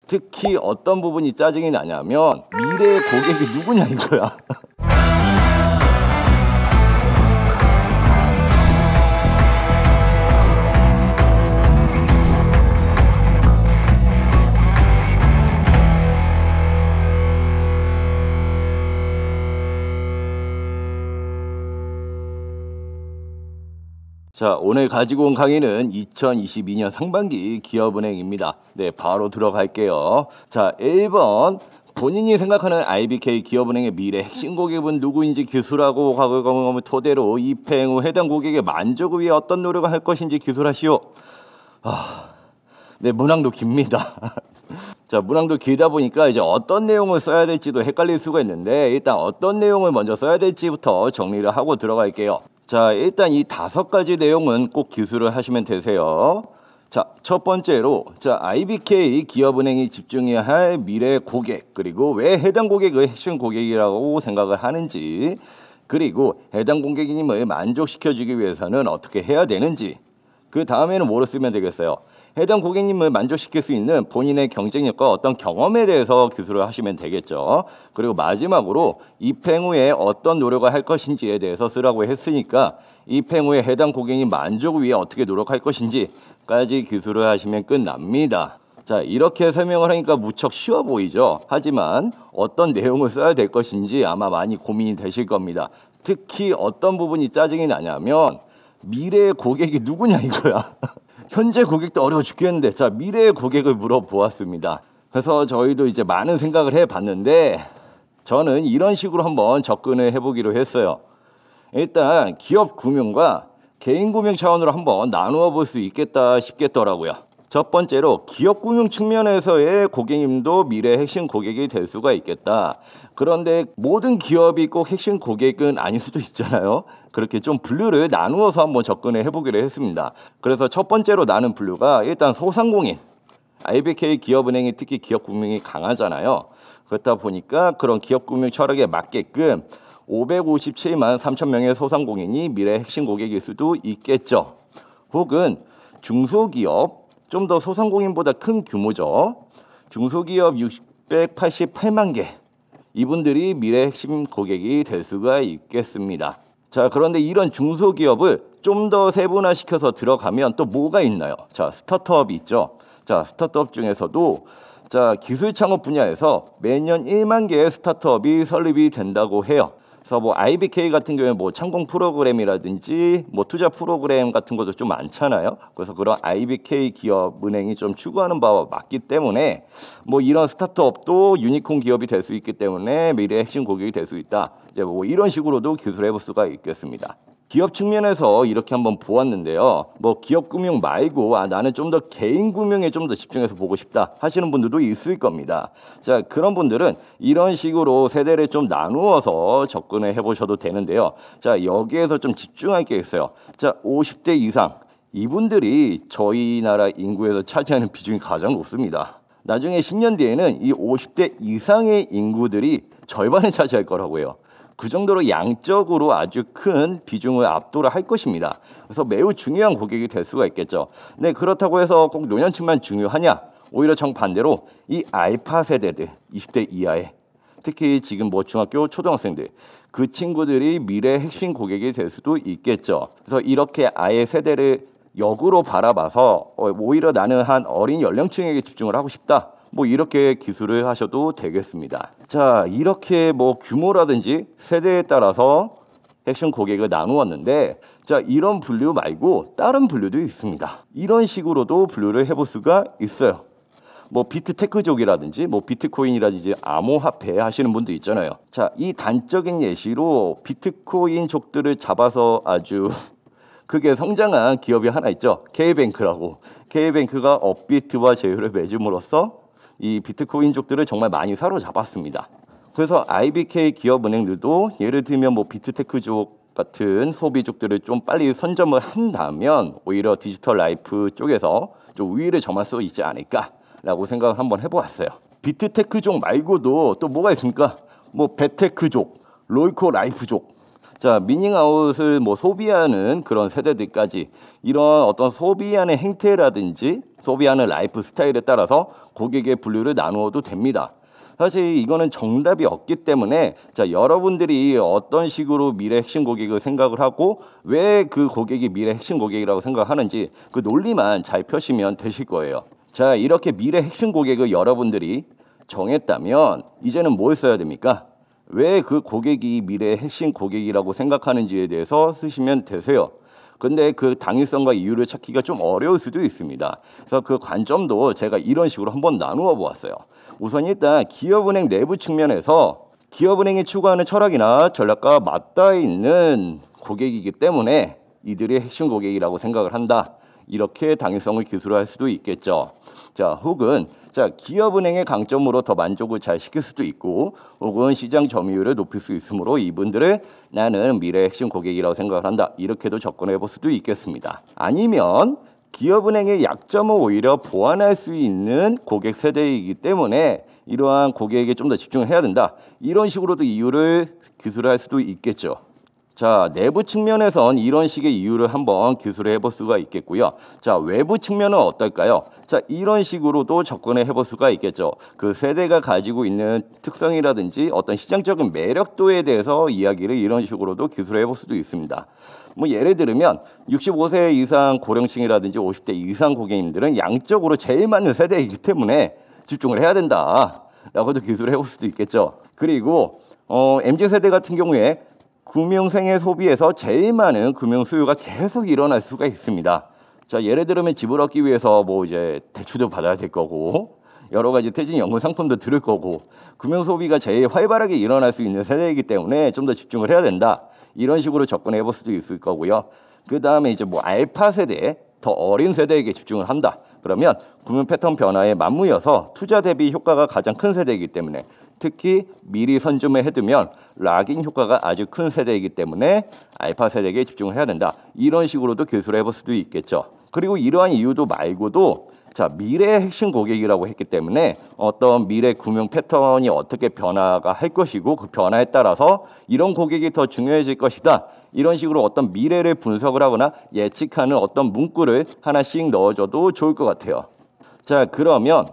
특히 어떤 부분이 짜증이 나냐면 미래의 고객이 누구냐 이거야. 자, 오늘 가지고 온 강의는 2022년 상반기 기업은행입니다. 네, 바로 들어갈게요. 자, 1번. 본인이 생각하는 IBK 기업은행의 미래 핵심 고객은 누구인지 기술하고 과거 경험을 토대로 입행 후 해당 고객의 만족을 위해 어떤 노력을 할 것인지 기술하시오. 네, 문항도 깁니다. 자, 문항도 길다 보니까 이제 어떤 내용을 써야 될지도 헷갈릴 수가 있는데 일단 어떤 내용을 먼저 써야 될지부터 정리를 하고 들어갈게요. 자, 일단 이 5가지 내용은 꼭 기술을 하시면 되세요. 자, 첫 번째로 IBK 기업은행이 집중해야 할 미래 고객, 그리고 왜 해당 고객을 핵심 고객이라고 생각을 하는지, 그리고 해당 고객님을 만족시켜주기 위해서는 어떻게 해야 되는지, 그 다음에는 뭐로 쓰면 되겠어요? 해당 고객님을 만족시킬 수 있는 본인의 경쟁력과 어떤 경험에 대해서 기술을 하시면 되겠죠. 그리고 마지막으로 입행 후에 어떤 노력을 할 것인지에 대해서 쓰라고 했으니까 입행 후에 해당 고객님 만족을 위해 어떻게 노력할 것인지까지 기술을 하시면 끝납니다. 자, 이렇게 설명을 하니까 무척 쉬워 보이죠. 하지만 어떤 내용을 써야 될 것인지 아마 많이 고민이 되실 겁니다. 특히 어떤 부분이 짜증이 나냐면 미래의 고객이 누구냐 이거야. 현재 고객도 어려워 죽겠는데, 자, 미래의 고객을 물어보았습니다. 그래서 저희도 이제 많은 생각을 해봤는데 저는 이런 식으로 한번 접근을 해보기로 했어요. 일단 기업 금융과 개인 금융 차원으로 한번 나누어 볼 수 있겠다 싶겠더라고요. 첫 번째로 기업 금융 측면에서의 고객님도 미래 핵심 고객이 될 수가 있겠다. 그런데 모든 기업이 꼭 핵심 고객은 아닐 수도 있잖아요. 그렇게 좀 분류를 나누어서 한번 접근을 해보기로 했습니다. 그래서 첫 번째로 나눈 분류가 일단 소상공인. IBK 기업은행이 특히 기업금융이 강하잖아요. 그렇다 보니까 그런 기업금융 철학에 맞게끔 557만 3천 명의 소상공인이 미래 핵심 고객일 수도 있겠죠. 혹은 중소기업, 좀 더 소상공인보다 큰 규모죠. 중소기업 688만 개. 이분들이 미래 핵심 고객이 될 수가 있겠습니다. 자, 그런데 이런 중소기업을 좀 더 세분화시켜서 들어가면 또 뭐가 있나요? 자, 스타트업이 있죠. 자, 스타트업 중에서도 기술 창업 분야에서 매년 1만 개의 스타트업이 설립이 된다고 해요. 그래서 뭐 IBK 같은 경우에 뭐 창공 프로그램이라든지 뭐 투자 프로그램 같은 것도 좀 많잖아요. 그래서 그런 IBK 기업은행이 좀 추구하는 바와 맞기 때문에 뭐 이런 스타트업도 유니콘 기업이 될 수 있기 때문에 미래 핵심 고객이 될 수 있다. 이제 뭐 이런 식으로도 기술해 볼 수가 있겠습니다. 기업 측면에서 이렇게 한번 보았는데요. 뭐 기업 금융 말고 나는 좀 더 개인 금융에 좀 더 집중해서 보고 싶다 하시는 분들도 있을 겁니다. 자, 그런 분들은 이런 식으로 세대를 좀 나누어서 접근을 해보셔도 되는데요. 자, 여기에서 좀 집중할 게 있어요. 자, 50대 이상 이분들이 저희 나라 인구에서 차지하는 비중이 가장 높습니다. 나중에 10년 뒤에는 이 50대 이상의 인구들이 절반을 차지할 거라고 해요. 그 정도로 양적으로 아주 큰 비중을 압도를 할 것입니다. 그래서 매우 중요한 고객이 될 수가 있겠죠. 네, 그렇다고 해서 꼭 노년층만 중요하냐? 오히려 정반대로 이 알파 세대들, 20대 이하의 특히 지금 뭐 중학교, 초등학생들 그 친구들이 미래 핵심 고객이 될 수도 있겠죠. 그래서 이렇게 아예 세대를 역으로 바라봐서 오히려 나는 한 어린 연령층에게 집중을 하고 싶다. 뭐 이렇게 기술을 하셔도 되겠습니다. 자, 이렇게 뭐 규모라든지 세대에 따라서 핵심 고객을 나누었는데 자, 이런 분류 말고 다른 분류도 있습니다. 이런 식으로도 분류를 해볼 수가 있어요. 뭐 비트테크족이라든지 뭐 비트코인이라든지 암호화폐 하시는 분도 있잖아요. 자, 이 단적인 예시로 비트코인족들을 잡아서 아주 크게 성장한 기업이 하나 있죠. K뱅크라고. K뱅크가 업비트와 제휴를 맺음으로써 이 비트코인족들을 정말 많이 사로잡았습니다. 그래서 IBK 기업은행들도 예를 들면 뭐 비트테크족 같은 소비족들을 좀 빨리 선점을 한다면 오히려 디지털 라이프 쪽에서 좀 우위를 점할 수 있지 않을까라고 생각을 한번 해보았어요. 비트테크족 말고도 또 뭐가 있습니까? 뭐 베테크족, 롤코 라이프족 자, 미닝아웃을 뭐 소비하는 그런 세대들까지 이런 어떤 소비하는 행태라든지 소비하는 라이프 스타일에 따라서 고객의 분류를 나누어도 됩니다. 사실 이거는 정답이 없기 때문에 자, 여러분들이 어떤 식으로 미래 핵심 고객을 생각을 하고 왜 그 고객이 미래 핵심 고객이라고 생각하는지 그 논리만 잘 펴시면 되실 거예요. 자, 이렇게 미래 핵심 고객을 여러분들이 정했다면 이제는 뭘 써야 됩니까? 왜 그 고객이 미래의 핵심 고객이라고 생각하는지에 대해서 쓰시면 되세요. 근데 그 당위성과 이유를 찾기가 좀 어려울 수도 있습니다. 그래서 그 관점도 제가 이런 식으로 한번 나누어 보았어요. 우선 일단 기업은행 내부 측면에서 기업은행이 추구하는 철학이나 전략과 맞닿아 있는 고객이기 때문에 이들이 핵심 고객이라고 생각을 한다. 이렇게 당위성을 기술할 수도 있겠죠. 자, 혹은 자, 기업은행의 강점으로 더 만족을 잘 시킬 수도 있고 혹은 시장 점유율을 높일 수 있으므로 이분들을 나는 미래 핵심 고객이라고 생각을 한다. 이렇게도 접근해 볼 수도 있겠습니다. 아니면 기업은행의 약점을 오히려 보완할 수 있는 고객 세대이기 때문에 이러한 고객에게 좀 더 집중을 해야 된다. 이런 식으로도 이유를 기술할 수도 있겠죠. 자, 내부 측면에선 이런 식의 이유를 한번 기술해 볼 수가 있겠고요. 자, 외부 측면은 어떨까요? 자, 이런 식으로도 접근해 볼 수가 있겠죠. 그 세대가 가지고 있는 특성이라든지 어떤 시장적인 매력도에 대해서 이야기를 이런 식으로도 기술해 볼 수도 있습니다. 뭐 예를 들면 65세 이상 고령층이라든지 50대 이상 고객님들은 양적으로 제일 많은 세대이기 때문에 집중을 해야 된다. 라고도 기술해 볼 수도 있겠죠. 그리고 MZ세대 같은 경우에 금융생애 소비에서 제일 많은 금융 수요가 계속 일어날 수가 있습니다. 자, 예를 들면 집을 얻기 위해서 뭐 이제 대출도 받아야 될 거고 여러 가지 퇴직연금 상품도 들을 거고 금융 소비가 제일 활발하게 일어날 수 있는 세대이기 때문에 좀 더 집중을 해야 된다. 이런 식으로 접근해 볼 수도 있을 거고요. 그 다음에 이제 뭐 알파 세대, 더 어린 세대에게 집중을 한다. 그러면 금융 패턴 변화에 맞물려서 투자 대비 효과가 가장 큰 세대이기 때문에 특히 미리 선점을 해두면 락인 효과가 아주 큰 세대이기 때문에 알파 세대에게 집중을 해야 된다. 이런 식으로도 기술해 볼 수도 있겠죠. 그리고 이러한 이유도 말고도 자, 미래의 핵심 고객이라고 했기 때문에 어떤 미래 금융 패턴이 어떻게 변화가 할 것이고 그 변화에 따라서 이런 고객이 더 중요해질 것이다. 이런 식으로 어떤 미래를 분석을 하거나 예측하는 어떤 문구를 하나씩 넣어줘도 좋을 것 같아요. 자, 그러면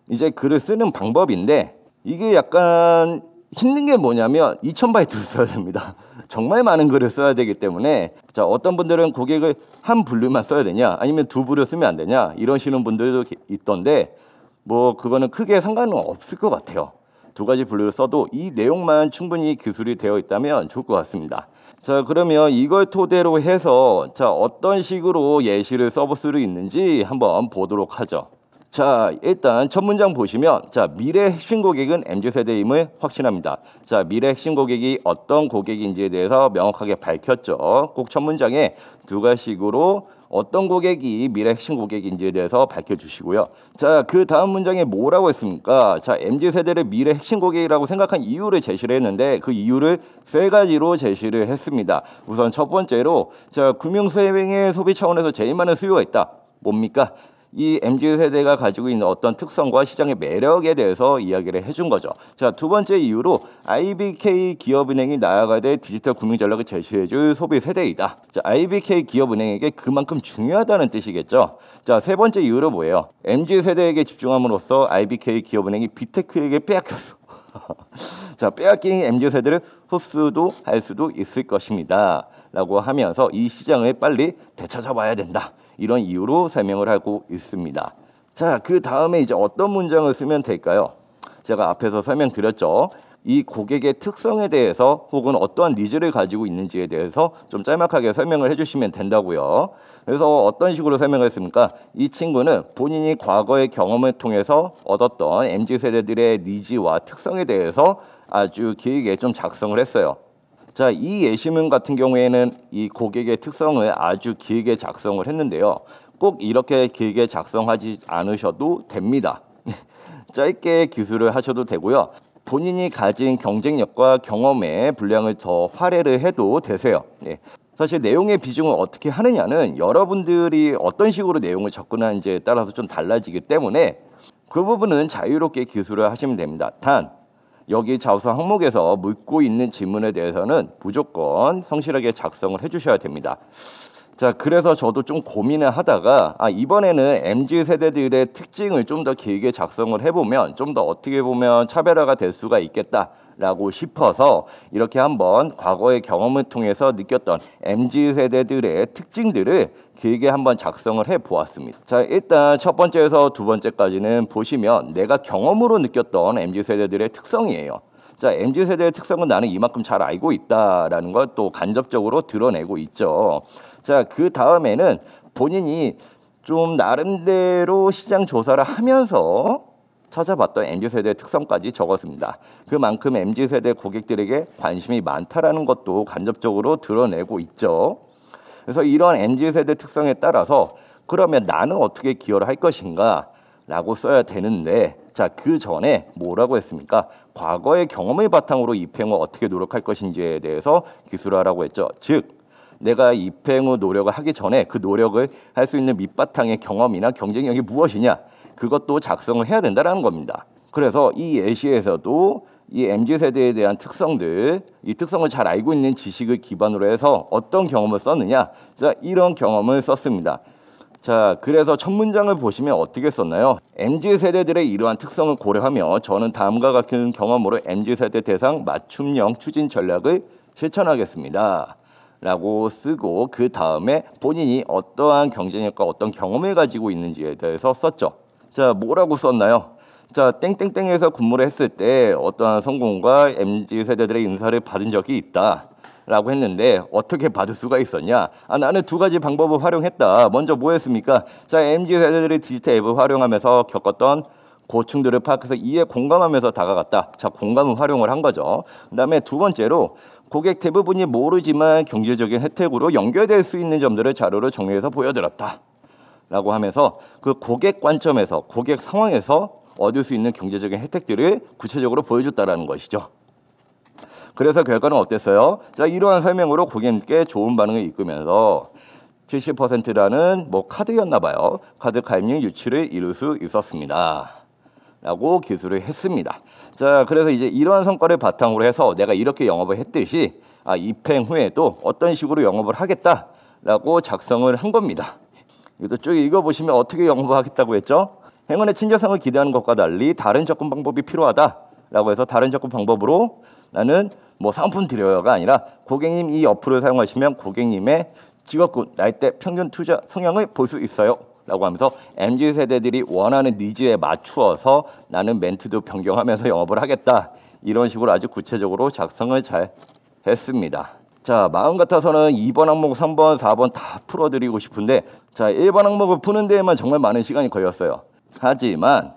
이제 글을 쓰는 방법인데 이게 약간 힘든 게 뭐냐면 2000바이트를 써야 됩니다. 정말 많은 글을 써야 되기 때문에 자, 어떤 분들은 고객을 한 분류만 써야 되냐 아니면 두 부류 쓰면 안 되냐 이러시는 분들도 있던데 뭐 그거는 크게 상관은 없을 것 같아요. 두 가지 분류를 써도 이 내용만 충분히 기술이 되어 있다면 좋을 것 같습니다. 자, 그러면 이걸 토대로 해서 자, 어떤 식으로 예시를 써볼 수 있는지 한번 보도록 하죠. 자, 일단 첫 문장 보시면 자, 미래 핵심 고객은 MZ세대임을 확신합니다. 자, 미래 핵심 고객이 어떤 고객인지에 대해서 명확하게 밝혔죠. 꼭 첫 문장에 두 가지식으로 어떤 고객이 미래 핵심 고객인지에 대해서 밝혀주시고요. 자, 그 다음 문장에 뭐라고 했습니까? 자, MZ세대를 미래 핵심 고객이라고 생각한 이유를 제시를 했는데 그 이유를 세 가지로 제시를 했습니다. 우선 첫 번째로 자, 금융수행의 소비 차원에서 제일 많은 수요가 있다. 뭡니까? 이 MZ세대가 가지고 있는 어떤 특성과 시장의 매력에 대해서 이야기를 해준 거죠. 자, 두 번째 이유로 IBK 기업은행이 나아가야 될 디지털 금융 전략을 제시해줄 소비 세대이다. 자, IBK 기업은행에게 그만큼 중요하다는 뜻이겠죠. 자, 세 번째 이유로 뭐예요? MZ세대에게 집중함으로써 IBK 기업은행이 빅테크에게 빼앗겼어. 자, 빼앗긴 MZ세대를 흡수도 할 수도 있을 것입니다. 라고 하면서 이 시장을 빨리 되찾아봐야 된다. 이런 이유로 설명을 하고 있습니다. 자, 그 다음에 이제 어떤 문장을 쓰면 될까요? 제가 앞에서 설명드렸죠. 이 고객의 특성에 대해서 혹은 어떠한 니즈를 가지고 있는지에 대해서 좀 짤막하게 설명을 해주시면 된다고요. 그래서 어떤 식으로 설명했습니까? 이 친구는 본인이 과거의 경험을 통해서 얻었던 MZ세대들의 니즈와 특성에 대해서 아주 길게 좀 작성을 했어요. 자, 이 예시문 같은 경우에는 이 고객의 특성을 아주 길게 작성을 했는데요. 꼭 이렇게 길게 작성하지 않으셔도 됩니다. 짧게 기술을 하셔도 되고요. 본인이 가진 경쟁력과 경험의 분량을 더 활용을 해도 되세요. 네. 사실 내용의 비중을 어떻게 하느냐는 여러분들이 어떤 식으로 내용을 접근하는지에 따라서 좀 달라지기 때문에 그 부분은 자유롭게 기술을 하시면 됩니다. 단 여기 자소서 항목에서 묻고 있는 질문에 대해서는 무조건 성실하게 작성을 해주셔야 됩니다. 자, 그래서 저도 좀 고민을 하다가 이번에는 MZ세대들의 특징을 좀 더 길게 작성을 해보면 좀 더 어떻게 보면 차별화가 될 수가 있겠다라고 싶어서 이렇게 한번 과거의 경험을 통해서 느꼈던 MZ세대들의 특징들을 길게 한번 작성을 해보았습니다. 자, 일단 첫 번째에서 두 번째까지는 보시면 내가 경험으로 느꼈던 MZ세대들의 특성이에요. 자, MZ세대의 특성은 나는 이만큼 잘 알고 있다라는 걸 또 간접적으로 드러내고 있죠. 자, 그 다음에는 본인이 좀 나름대로 시장 조사를 하면서 찾아봤던 MZ세대의 특성까지 적었습니다. 그만큼 MZ세대 고객들에게 관심이 많다라는 것도 간접적으로 드러내고 있죠. 그래서 이런 MZ세대 특성에 따라서 그러면 나는 어떻게 기여를 할 것인가 라고 써야 되는데, 자, 그 전에 뭐라고 했습니까? 과거의 경험을 바탕으로 입행 후 어떻게 노력할 것인지에 대해서 기술하라고 했죠. 즉, 내가 입행 후 노력을 하기 전에 그 노력을 할 수 있는 밑바탕의 경험이나 경쟁력이 무엇이냐, 그것도 작성을 해야 된다는 겁니다. 그래서 이 예시에서도 이 MZ세대에 대한 특성들, 이 특성을 잘 알고 있는 지식을 기반으로 해서 어떤 경험을 썼느냐, 자, 이런 경험을 썼습니다. 자, 그래서 첫 문장을 보시면 어떻게 썼나요? MZ세대들의 이러한 특성을 고려하며 저는 다음과 같은 경험으로 MZ세대 대상 맞춤형 추진 전략을 실천하겠습니다 라고 쓰고, 그 다음에 본인이 어떠한 경쟁력과 어떤 경험을 가지고 있는지에 대해서 썼죠. 자, 뭐라고 썼나요? 자, 땡땡땡에서 근무를 했을 때 어떠한 성공과 MZ세대들의 인사를 받은 적이 있다 라고 했는데, 어떻게 받을 수가 있었냐? 나는 두 가지 방법을 활용했다. 먼저 뭐 했습니까? 자, MZ세대들이 디지털 앱을 활용하면서 겪었던 고충들을 파악해서 이에 공감하면서 다가갔다. 자, 공감을 활용을 한 거죠. 그 다음에 두 번째로 고객 대부분이 모르지만 경제적인 혜택으로 연결될 수 있는 점들을 자료로 정리해서 보여드렸다 라고 하면서 그 고객 관점에서, 고객 상황에서 얻을 수 있는 경제적인 혜택들을 구체적으로 보여줬다라는 것이죠. 그래서 결과는 어땠어요? 자, 이러한 설명으로 고객님께 좋은 반응을 이끌면서 70%라는 카드였나 봐요. 카드 가입률 유치를 이룰 수 있었습니다 라고 기술을 했습니다. 자, 그래서 이제 이러한 성과를 바탕으로 해서 내가 이렇게 영업을 했듯이 입행 후에도 어떤 식으로 영업을 하겠다라고 작성을 한 겁니다. 이것도 쭉 읽어보시면 어떻게 영업을 하겠다고 했죠? 행운의 친절성을 기대하는 것과 달리 다른 접근 방법이 필요하다라고 해서 다른 접근 방법으로 나는 상품 드려요가 아니라 고객님 이 어플을 사용하시면 고객님의 직업군, 나이대, 평균 투자 성향을 볼 수 있어요 라고 하면서 MZ세대들이 원하는 니즈에 맞추어서 나는 멘트도 변경하면서 영업을 하겠다, 이런 식으로 아주 구체적으로 작성을 잘 했습니다. 자, 마음 같아서는 2번 항목, 3번, 4번 다 풀어드리고 싶은데, 자, 1번 항목을 푸는 데에만 정말 많은 시간이 걸렸어요. 하지만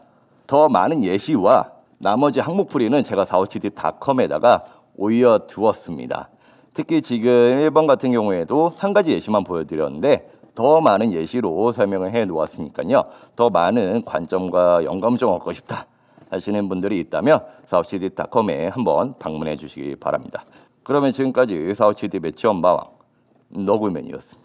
더 많은 예시와 나머지 항목 풀이는 제가 45CD.com에다가 올려두었습니다. 특히 지금 1번 같은 경우에도 한 가지 예시만 보여드렸는데 더 많은 예시로 설명을 해 놓았으니까요. 더 많은 관점과 영감을 좀 얻고 싶다 하시는 분들이 있다면 45CD.com에 한번 방문해 주시기 바랍니다. 그러면 지금까지 45CD 매치원 마왕 너굴맨이었습니다.